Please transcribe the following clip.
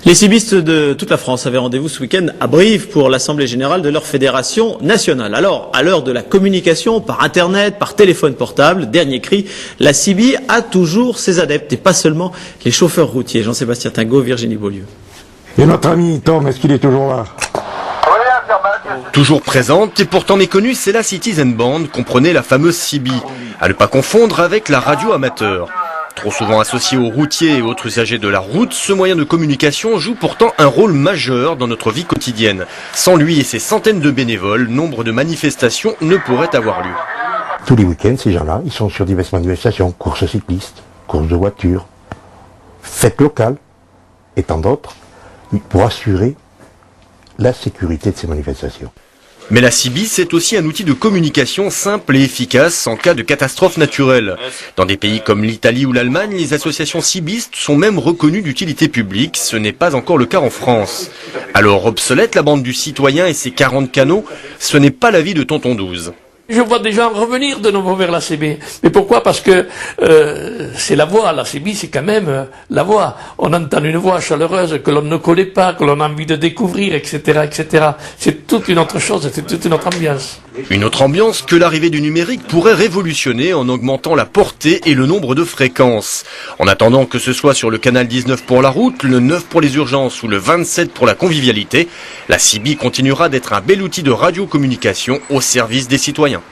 Les cibistes de toute la France avaient rendez-vous ce week-end à Brive pour l'Assemblée Générale de leur fédération nationale. Alors, à l'heure de la communication par Internet, par téléphone portable, dernier cri, la CIBI a toujours ses adeptes et pas seulement les chauffeurs routiers. Jean-Sébastien Tingot, Virginie Beaulieu. Et notre ami Tom, est-ce qu'il est toujours là? Toujours présente et pourtant méconnue, c'est la Citizen Band, comprenez la fameuse CIBI, à ne pas confondre avec la radio amateur. Trop souvent associé aux routiers et autres usagers de la route, ce moyen de communication joue pourtant un rôle majeur dans notre vie quotidienne. Sans lui et ses centaines de bénévoles, nombre de manifestations ne pourraient avoir lieu. Tous les week-ends, ces gens-là, ils sont sur diverses manifestations, courses cyclistes, courses de voitures, fêtes locales, et tant d'autres, pour assurer la sécurité de ces manifestations. Mais la CIBI, c'est aussi un outil de communication simple et efficace en cas de catastrophe naturelle. Dans des pays comme l'Italie ou l'Allemagne, les associations cibistes sont même reconnues d'utilité publique. Ce n'est pas encore le cas en France. Alors obsolète la bande du citoyen et ses 40 canaux, ce n'est pas l'avis de Tonton 12. Je vois des gens revenir de nouveau vers la CIBI. Mais pourquoi? Parce que c'est la voix. La CIBI, c'est quand même la voix. On entend une voix chaleureuse que l'on ne connaît pas, que l'on a envie de découvrir, etc., etc. C'est toute une autre chose, c'est toute une autre ambiance. Une autre ambiance que l'arrivée du numérique pourrait révolutionner en augmentant la portée et le nombre de fréquences. En attendant que ce soit sur le canal 19 pour la route, le 9 pour les urgences ou le 27 pour la convivialité, la CIBI continuera d'être un bel outil de radiocommunication au service des citoyens.